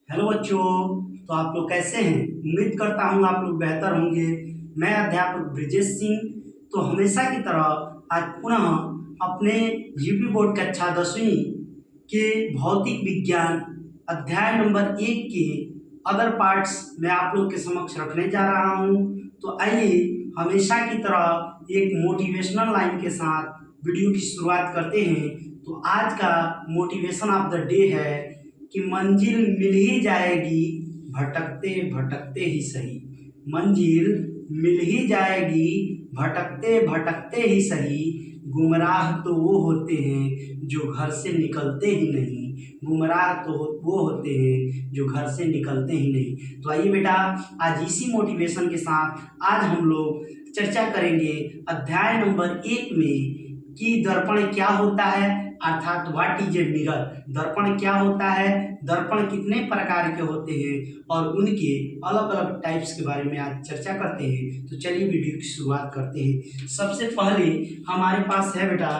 Hello बच्चों। तो आप लोग कैसे हैं? उम्मीद करता हूँ आप लोग बेहतर होंगे। मैं अध्यापक ब्रिजेश सिंह। तो हमेशा की तरह आज पुनः अपने यूपी बोर्ड कक्षा 10वीं के भौतिक विज्ञान अध्याय नंबर 1 के अदर पार्ट्स में आप लोग के समक्ष रखने जा रहा हूँ। तो आइए हमेशा की तरह एक मोटिवेशनल लाइन के साथ वीडियो की शुरुआत करते हैं। तो आज का मोटिवेशन ऑफ द डे है कि मंजिल मिल ही जाएगी, भटकते भटकते ही सही। मंजिल मिल ही जाएगी, भटकते भटकते ही सही। गुमराह तो वो होते हैं जो घर से निकलते ही नहीं। गुमराह तो वो होते हैं जो घर से निकलते ही नहीं। तो आइए बेटा, आज इसी मोटिवेशन के साथ आज हम लोग चर्चा करेंगे अध्याय नंबर 1 में कि दर्पण क्या होता है, अर्थात व्हाट इज ए मिरर। दर्पण क्या होता है, दर्पण कितने प्रकार के होते हैं और उनके अलग अलग टाइप्स के बारे में आज चर्चा करते हैं। तो चलिए वीडियो की शुरुआत करते हैं। सबसे पहले हमारे पास है बेटा,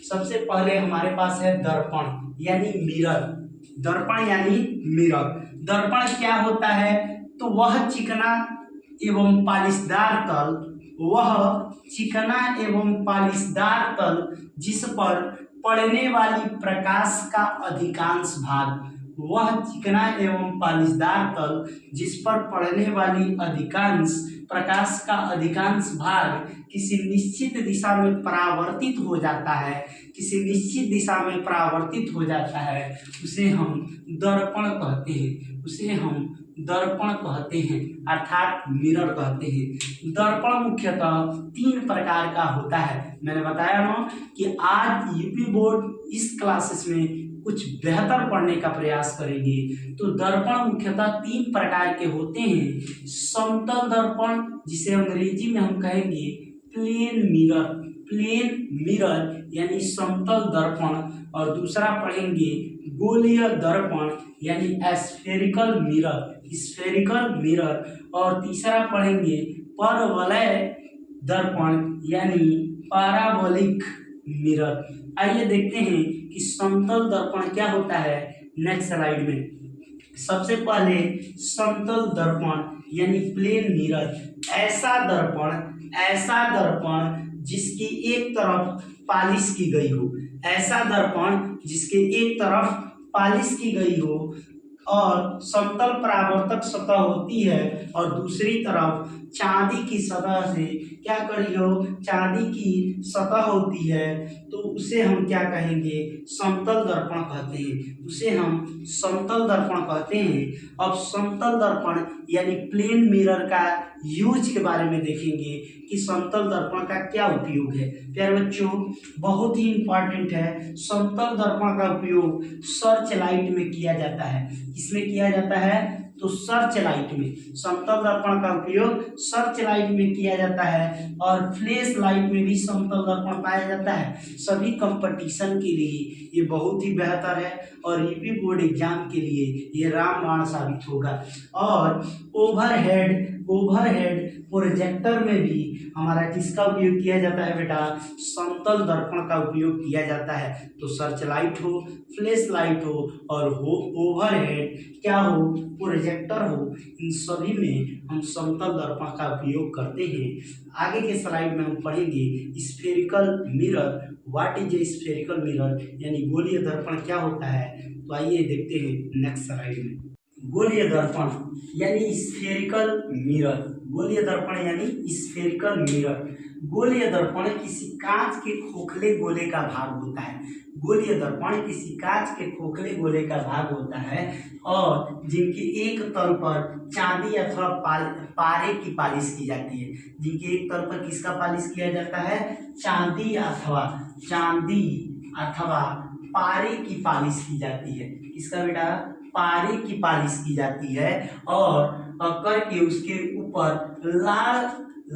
सबसे पहले हमारे पास है दर्पण यानी मिरर। दर्पण यानी मिरर। दर्पण क्या होता है? तो वह चिकना एवं पालिशदार तल, वह चिकना एवं पालिशदार तल जिस पर पड़ने वाली प्रकाश का अधिकांश भाग, वह चिकना एवं पालिशदार तल जिस पर पड़ने वाली अधिकांश प्रकाश का अधिकांश भाग किसी निश्चित दिशा में परावर्तित हो जाता है, किसी निश्चित दिशा में परावर्तित हो जाता है, उसे हम दर्पण कहते हैं। उसे हम दर्पण कहते हैं अर्थात मिरर कहते हैं। दर्पण मुख्यतः 3 प्रकार का होता है। मैंने बताया ना कि आज यूपी बोर्ड इस क्लासेस में कुछ बेहतर पढ़ने का प्रयास करेंगे। तो दर्पण मुख्यतः 3 प्रकार के होते हैं। समतल दर्पण, जिसे अंग्रेजी में हम कहेंगे प्लेन मिरर। प्लेन मिरर यानी समतल दर्पण। और दूसरा पढ़ेंगे गोलीय दर्पण यानी स्फेरिकल मिरर, स्फेरिकल मिरर। और तीसरा पढ़ेंगे परवलय दर्पण यानी पैराबोलिक मिरर। आइए देखते हैं कि समतल दर्पण क्या होता है नेक्स्ट स्लाइड में। सबसे पहले समतल दर्पण यानी प्लेन मिरर। ऐसा दर्पण जिसकी एक तरफ पालिश की गई हो, ऐसा दर्पण जिसके एक तरफ पालिश की गई हो और समतल परावर्तक सतह होती है और दूसरी तरफ चांदी की सतह से क्या करी हो, चांदी की सतह होती है, तो उसे हम क्या कहेंगे? समतल दर्पण कहते हैं। उसे हम समतल दर्पण कहते हैं। अब समतल दर्पण यानी प्लेन मिरर का यूज के बारे में देखेंगे कि समतल दर्पण का क्या उपयोग है। प्यारे बच्चों, बहुत ही इंपॉर्टेंट है। समतल दर्पण का उपयोग सर्च लाइट में किया जाता है। किसमें किया जाता है? तो सर्च लाइट में। समतल दर्पण का उपयोग सर्च लाइट में किया जाता है और फ्लैश लाइट में भी समतल दर्पण पाया जाता है। सभी कंपटीशन के लिए ये बहुत ही बेहतर है और यूपी बोर्ड एग्जाम के लिए ये रामबाण साबित होगा। और ओवरहेड प्रोजेक्टर में भी हमारा किसका उपयोग किया जाता है बेटा? समतल दर्पण का उपयोग किया जाता है। तो सर्च लाइट हो, फ्लैश लाइट हो और हो ओवरहेड क्या हो, प्रोजेक्टर हो, इन सभी में हम समतल दर्पण का उपयोग करते हैं। आगे के स्लाइड में हम पढ़ेंगे spherical mirror. What is a spherical mirror यानी गोलीय दर्पण क्या होता है। तो आइए देखते हैं नेक्स्ट स्लाइड में। गोलीय दर्पण यानी स्फेरिकल मिरर। गोलीय दर्पण यानी स्फेरिकल मिरर। गोलीय दर्पण किसी कांच के खोखले गोले का भाग होता है। गोलीय दर्पण किसी कांच के खोखले गोले का भाग होता है और जिनके एक तल पर चांदी अथवा पारे की पालिश की जाती है। जिनके एक तल पर किसका पालिश किया जाता है? चांदी अथवा पारे की पालिश की जाती है। किसका बेटा? पारे की पालिश की जाती है और करके उसके ऊपर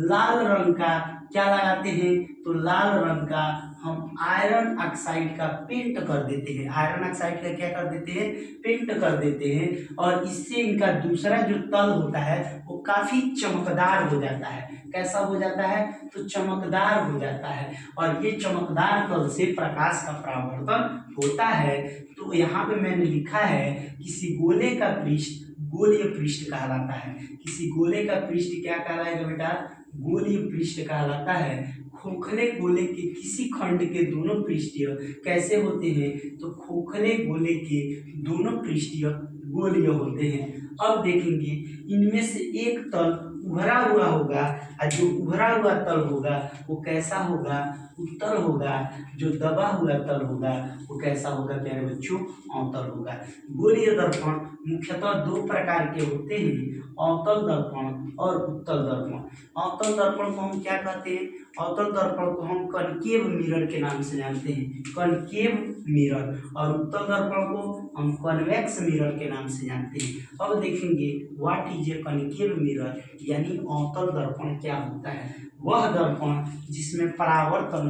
लाल रंग का क्या लगाते हैं? तो लाल रंग का हम आयरन ऑक्साइड का पेंट कर देते हैं। आयरन ऑक्साइड का क्या कर देते हैं? पेंट कर देते हैं और इससे इनका दूसरा जो तल होता है वो काफी चमकदार हो जाता है। कैसा हो जाता है? तो चमकदार हो जाता है और ये चमकदार तल से प्रकाश का परावर्तन होता है। तो यहाँ पे मैंने लिखा है किसी गोले का पृष्ठ गोलीय पृष्ठ कहलाता है। किसी गोले का पृष्ठ क्या कहलाएगा बेटा? गोलीय पृष्ठ कहलाता है। खोखले गोले के किसी खंड के दोनों पृष्ठीय कैसे होते हैं? तो खोखले गोले के दोनों पृष्ठीय गोलीय होते हैं। अब देखेंगे इनमें से एक तल उभरा हुआ होगा और जो उभरा हुआ तल होगा वो कैसा होगा? उत्तल होगा। जो दबा हुआ तल होगा वो कैसा होगा प्यारे बच्चों? अवतल होगा। गोलीय दर्पण मुख्यतः दो प्रकार के होते हैं, अवतल दर्पण और उत्तल दर्पण। अवतल दर्पण को हम क्या कहते हैं? अवतल दर्पण को हम कनकेव मिरर के नाम से जानते हैं, कनकेव मिरर। और उत्तल दर्पण को हम कन्वेक्स मिरर के नाम से जानते हैं। अब देखेंगे what is a concave mirror, यानी अवतल दर्पण क्या होता है। वह दर्पण जिसमें परावर्तन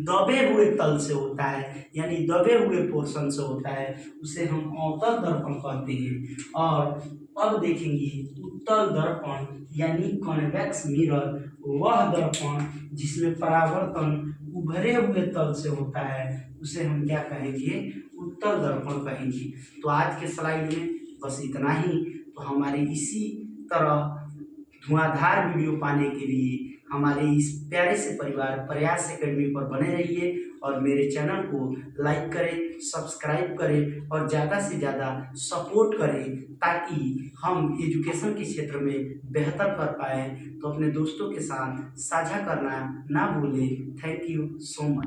दबे हुए तल से होता है, यानी दबे हुए पोर्शन से होता है, उसे हम अवतल दर्पण कहते हैं। और अब देखेंगे उत्तल दर्पण यानी कन्वेक्स मिरर, वह दर्पण जिसमें परावर्तन उभरे हुए तल से होता है, उसे हम क्या कहेंगे? उत्तल दर्पण कहेंगे। तो आज के स्लाइड में बस इतना ही। तो हमारे इसी तरह धुआंधार वीडियो पाने के लिए हमारे इस प्यारे से परिवार प्रयास एकेडमी पर बने रहिए और मेरे चैनल को लाइक करें, सब्सक्राइब करें और ज़्यादा से ज़्यादा सपोर्ट करें, ताकि हम एजुकेशन के क्षेत्र में बेहतर कर पाएँ। तो अपने दोस्तों के साथ साझा करना ना भूलें। Thank you so much.